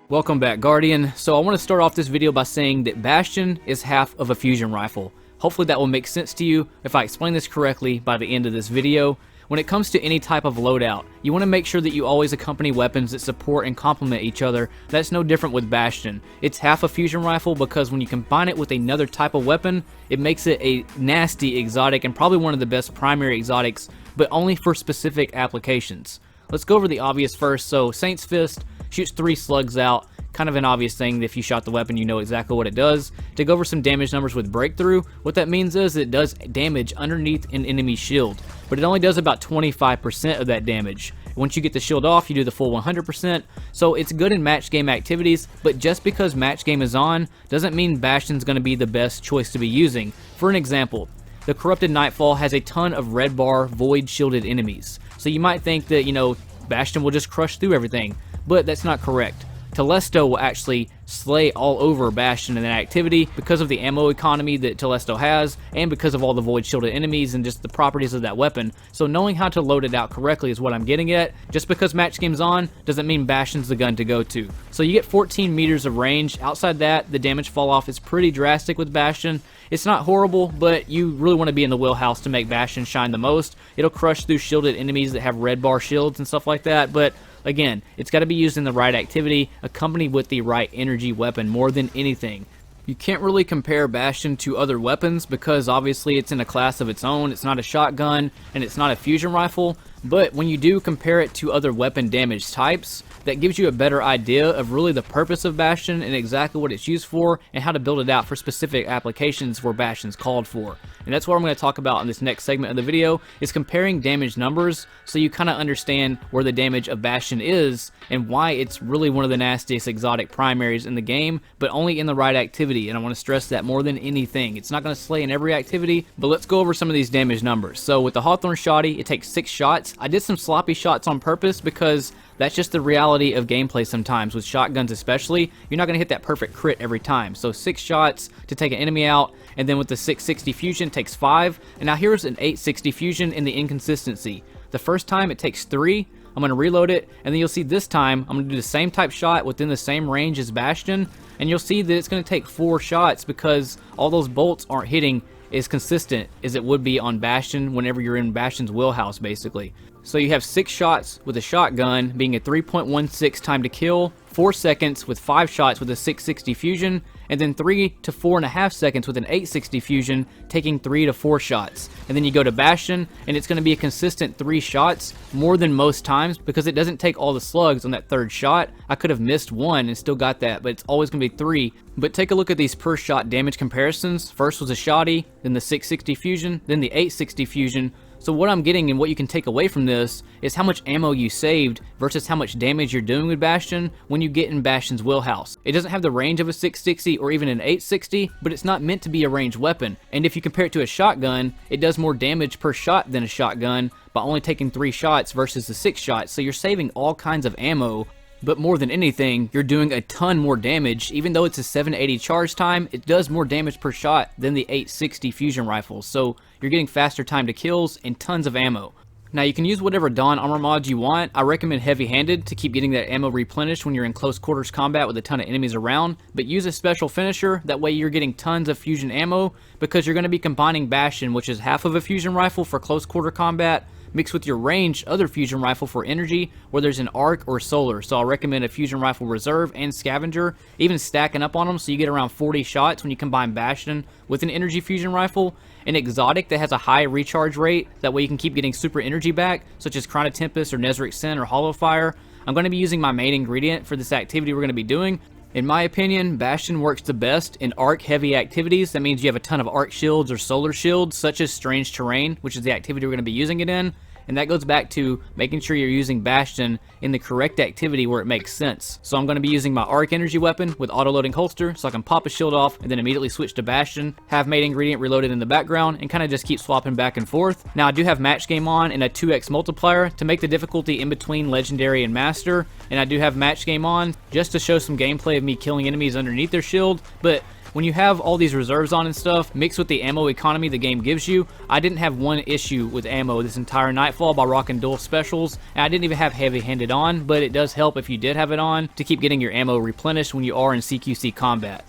Welcome back, Guardian. So I want to start off this video by saying that Bastion is half of a fusion rifle. Hopefully that will make sense to you if I explain this correctly by the end of this video. When it comes to any type of loadout, you want to make sure that you always accompany weapons that support and complement each other. That's no different with Bastion. It's half a fusion rifle because when you combine it with another type of weapon, it makes it a nasty exotic and probably one of the best primary exotics, but only for specific applications. Let's go over the obvious first. So Saint's Fist shoots 3 slugs out. Kind of an obvious thing that if you shot the weapon, you know exactly what it does. To go over some damage numbers with Breakthrough, what that means is it does damage underneath an enemy shield, but it only does about 25% of that damage. Once you get the shield off, you do the full 100%, so it's good in match game activities, but just because match game is on, doesn't mean Bastion's going to be the best choice to be using. For an example, the Corrupted Nightfall has a ton of red bar, void shielded enemies, so you might think that, Bastion will just crush through everything, but that's not correct. Telesto will actually slay all over Bastion in that activity because of the ammo economy that Telesto has and because of all the void shielded enemies and just the properties of that weapon. So knowing how to load it out correctly is what I'm getting at. Just because match game's on doesn't mean Bastion's the gun to go to. So you get 14 meters of range. Outside that, the damage fall off is pretty drastic with Bastion. It's not horrible, but you really want to be in the wheelhouse to make Bastion shine the most. It'll crush through shielded enemies that have red bar shields and stuff like that, but again, it's got to be used in the right activity, accompanied with the right energy weapon more than anything. You can't really compare Bastion to other weapons because obviously it's in a class of its own. It's not a shotgun and it's not a fusion rifle, but when you do compare it to other weapon damage types, that gives you a better idea of really the purpose of Bastion and exactly what it's used for and how to build it out for specific applications where Bastion's called for. And that's what I'm going to talk about in this next segment of the video, is comparing damage numbers so you kind of understand where the damage of Bastion is and why it's really one of the nastiest exotic primaries in the game, but only in the right activity. And I want to stress that more than anything. It's not going to slay in every activity, but let's go over some of these damage numbers. So with the Hawthorne Shoddy, it takes 6 shots. I did some sloppy shots on purpose because that's just the reality of gameplay sometimes. With shotguns especially, you're not going to hit that perfect crit every time. So 6 shots to take an enemy out, and then with the 660 fusion takes 5. And now here's an 860 fusion in the inconsistency. The first time it takes 3. I'm going to reload it, and then you'll see this time I'm going to do the same type shot within the same range as Bastion, and you'll see that it's going to take 4 shots because all those bolts aren't hitting as consistent as it would be on Bastion whenever you're in Bastion's wheelhouse, basically. So you have 6 shots with a shotgun being a 3.16 time to kill, 4 seconds with 5 shots with a 660 fusion, and then 3 to 4.5 seconds with an 860 fusion, taking 3 to 4 shots. And then you go to Bastion, and it's going to be a consistent 3 shots more than most times because it doesn't take all the slugs on that 3rd shot. I could have missed 1 and still got that, but it's always going to be 3. But take a look at these per shot damage comparisons. First was a Shoddy, then the 660 fusion, then the 860 fusion. So what I'm getting and what you can take away from this is how much ammo you saved versus how much damage you're doing with Bastion when you get in Bastion's wheelhouse. It doesn't have the range of a 660 or even an 860, but it's not meant to be a ranged weapon. And if you compare it to a shotgun, it does more damage per shot than a shotgun by only taking 3 shots versus the 6 shots. So you're saving all kinds of ammo. But more than anything, you're doing a ton more damage. Even though it's a 780 charge time, it does more damage per shot than the 860 fusion rifles. So you're getting faster time to kills and tons of ammo. Now you can use whatever Dawn armor mods you want. I recommend heavy-handed to keep getting that ammo replenished when you're in close quarters combat with a ton of enemies around, but use a special finisher, that way you're getting tons of fusion ammo because you're going to be combining Bastion, which is half of a fusion rifle for close quarter combat, mixed with your ranged other fusion rifle for energy, where there's an arc or solar. So I'll recommend a fusion rifle reserve and scavenger, even stacking up on them so you get around 40 shots when you combine Bastion with an energy fusion rifle. An exotic that has a high recharge rate, that way you can keep getting super energy back, such as Chrono Tempest or Nezarec Sin or Hollow Fire. I'm going to be using my main ingredient for this activity we're going to be doing. In my opinion, Bastion works the best in arc heavy activities. That means you have a ton of arc shields or solar shields, such as Strange Terrain, which is the activity we're going to be using it in. And that goes back to making sure you're using Bastion in the correct activity where it makes sense. So I'm going to be using my arc energy weapon with auto-loading holster so I can pop a shield off and then immediately switch to Bastion, have main ingredient reloaded in the background, and kind of just keep swapping back and forth. Now I do have match game on and a 2x multiplier to make the difficulty in between legendary and master, and I do have match game on just to show some gameplay of me killing enemies underneath their shield, but When you have all these reserves on and stuff, mixed with the ammo economy the game gives you, I didn't have one issue with ammo this entire Nightfall by rocking dual specials, and I didn't even have heavy-handed on, but it does help if you did have it on to keep getting your ammo replenished when you are in CQC Combat.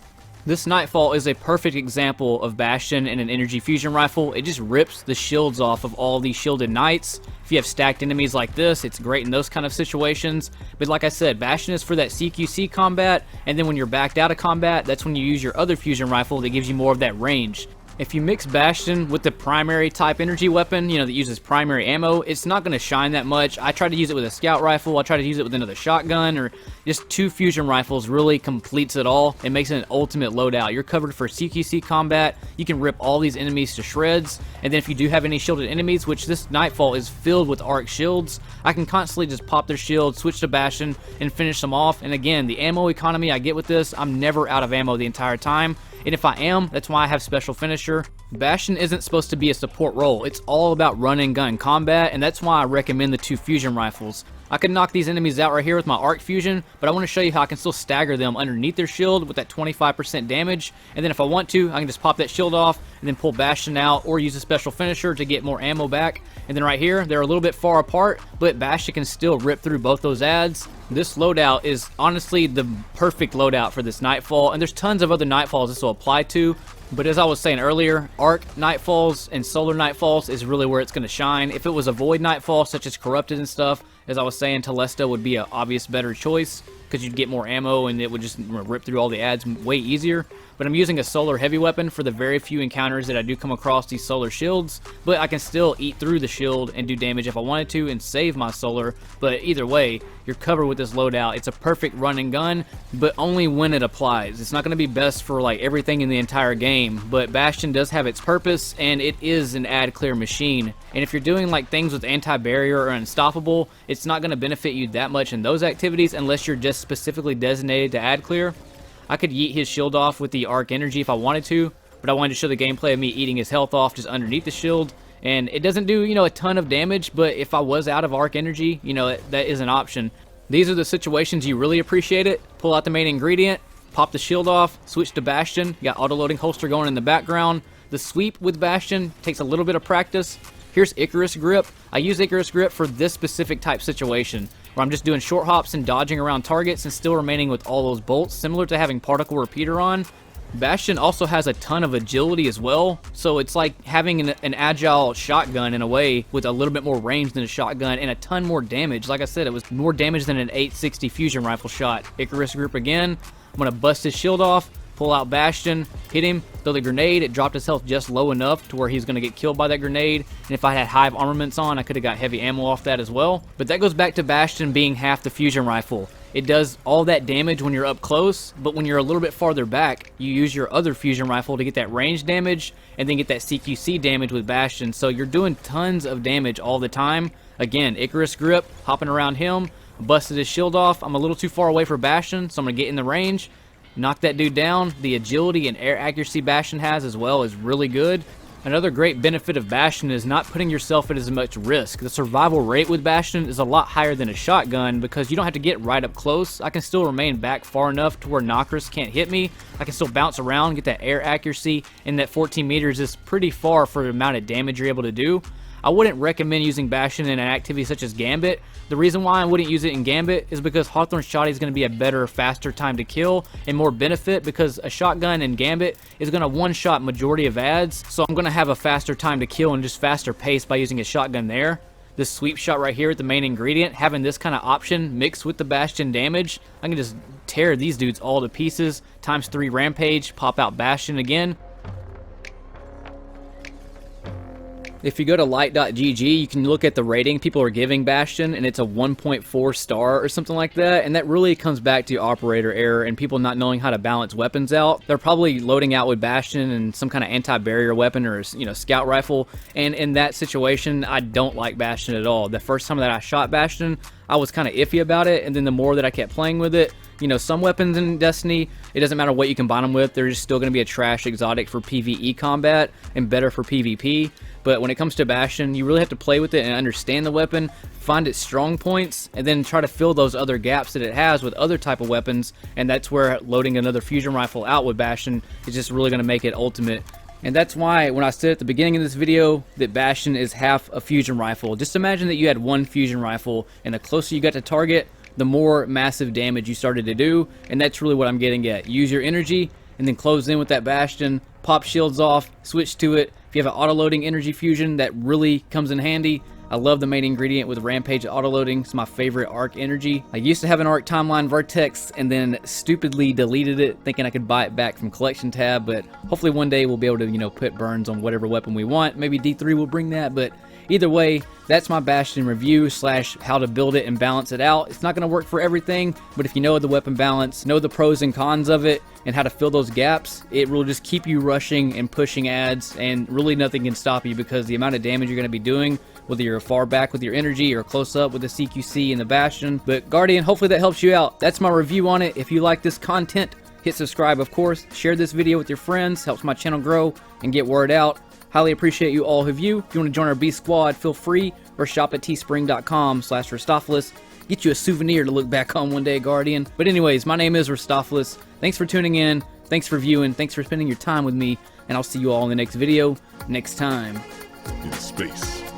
This Nightfall is a perfect example of Bastion and an energy fusion rifle. It just rips the shields off of all these shielded knights. If you have stacked enemies like this, it's great in those kind of situations. But like I said, Bastion is for that CQC combat, and then when you're backed out of combat, that's when you use your other fusion rifle that gives you more of that range. If you mix Bastion with the primary type energy weapon, you know, that uses primary ammo, it's not going to shine that much. I tried to use it with a scout rifle, I tried to use it with another shotgun, or just 2 fusion rifles really completes it all. It makes it an ultimate loadout. You're covered for CQC combat, you can rip all these enemies to shreds, and then if you do have any shielded enemies, which this Nightfall is filled with arc shields, I can constantly just pop their shield, switch to Bastion, and finish them off. And again, the ammo economy I get with this, I'm never out of ammo the entire time. And if I am, that's why I have Special Finisher. Bastion isn't supposed to be a support role. It's all about run and gun combat, and that's why I recommend the 2 fusion rifles. I could knock these enemies out right here with my arc fusion, but I want to show you how I can still stagger them underneath their shield with that 25% damage. And then if I want to, I can just pop that shield off and then pull Bastion out, or use a Special Finisher to get more ammo back. And then right here, they're a little bit far apart, but Bastion can still rip through both those adds. This loadout is honestly the perfect loadout for this Nightfall, and there's tons of other Nightfalls this will apply to. But as I was saying earlier, Arc Nightfalls and Solar Nightfalls is really where it's going to shine. If it was a Void Nightfall, such as Corrupted and stuff, as I was saying, Telesta would be an obvious better choice, because you'd get more ammo and it would just rip through all the adds way easier. But I'm using a solar heavy weapon for the very few encounters that I do come across these solar shields, but I can still eat through the shield and do damage if I wanted to and save my solar. But either way, you're covered with this loadout. It's a perfect run and gun, but only when it applies. It's not going to be best for like everything in the entire game, but Bastion does have its purpose, and it is an ad clear machine. And if you're doing like things with anti-barrier or unstoppable, it's not going to benefit you that much in those activities unless you're just specifically designated to ad clear. I could yeet his shield off with the arc energy if I wanted to, but I wanted to show the gameplay of me eating his health off just underneath the shield. And it doesn't do, you know, a ton of damage, but if I was out of arc energy, you know, that is an option. These are the situations you really appreciate it. Pull out the main ingredient, pop the shield off, switch to Bastion. You got auto-loading holster going in the background. The sweep with Bastion takes a little bit of practice. Here's Icarus Grip. I use Icarus Grip for this specific type situation, where I'm just doing short hops and dodging around targets and still remaining with all those bolts, similar to having Particle Repeater on. Bastion also has a ton of agility as well, so it's like having an agile shotgun in a way, with a little bit more range than a shotgun and a ton more damage. Like I said, it was more damage than an 860 fusion rifle shot. Icarus Grip again. I'm going to bust his shield off, pull out Bastion, hit him, throw the grenade. It dropped his health just low enough to where he's going to get killed by that grenade. And if I had Hive armaments on, I could have got heavy ammo off that as well. But that goes back to Bastion being half the fusion rifle. It does all that damage when you're up close, but when you're a little bit farther back, you use your other fusion rifle to get that range damage and then get that CQC damage with Bastion. So you're doing tons of damage all the time. Again, Icarus Grip, hopping around him, busted his shield off. I'm a little too far away for Bastion, so I'm going to get in the range, knock that dude down. The agility and air accuracy Bastion has as well is really good. Another great benefit of Bastion is not putting yourself at as much risk. The survival rate with Bastion is a lot higher than a shotgun because you don't have to get right up close. I can still remain back far enough to where knockers can't hit me. I can still bounce around, get that air accuracy, and that 14 meters is pretty far for the amount of damage you're able to do. I wouldn't recommend using Bastion in an activity such as Gambit. The reason why I wouldn't use it in Gambit is because Hawthorne Shotty is going to be a better, faster time to kill and more benefit, because a shotgun in Gambit is going to one-shot majority of adds, so I'm going to have a faster time to kill and just faster pace by using a shotgun there. This sweep shot right here at the main ingredient, having this kind of option mixed with the Bastion damage, I can just tear these dudes all to pieces. ×3 Rampage, pop out Bastion again. If you go to light.gg, you can look at the rating people are giving Bastion, and it's a 1.4 star or something like that, and that really comes back to operator error and people not knowing how to balance weapons out. They're probably loading out with Bastion and some kind of anti-barrier weapon or, you know, scout rifle, and in that situation, I don't like Bastion at all. The first time that I shot Bastion, I was kind of iffy about it, and then the more that I kept playing with it, You know, some weapons in Destiny, it doesn't matter what you combine them with, they're just still going to be a trash exotic for PvE combat and better for PvP. But when it comes to Bastion, you really have to play with it and understand the weapon, find its strong points, and then try to fill those other gaps that it has with other type of weapons. And that's where loading another fusion rifle out with Bastion is just really going to make it ultimate. And that's why when I said at the beginning of this video that Bastion is half a fusion rifle, just imagine that you had one fusion rifle, and the closer you got to target, the more massive damage you started to do. And that's really what I'm getting at. Use your energy and then close in with that Bastion, pop shields off, switch to it. If you have an auto-loading energy fusion, that really comes in handy. I love the main ingredient with Rampage auto-loading. It's my favorite arc energy. I used to have an arc timeline Vertex and then stupidly deleted it thinking I could buy it back from collection tab, but hopefully one day we'll be able to, you know, put burns on whatever weapon we want. Maybe D3 will bring that, but either way, that's my Bastion review slash how to build it and balance it out. It's not going to work for everything, but if you know the weapon balance, know the pros and cons of it, and how to fill those gaps, it will just keep you rushing and pushing adds, and really nothing can stop you because the amount of damage you're going to be doing, whether you're far back with your energy or close up with the CQC and the Bastion. But Guardian, hopefully that helps you out. That's my review on it. If you like this content, hit subscribe, of course. Share this video with your friends. Helps my channel grow and get word out. Highly appreciate you all of you. If you want to join our B Squad, feel free, or shop at teespring.com/Ristophilis. Get you a souvenir to look back on one day, Guardian. But anyways, my name is Ristophilis. Thanks for tuning in. Thanks for viewing. Thanks for spending your time with me. And I'll see you all in the next video next time. In space.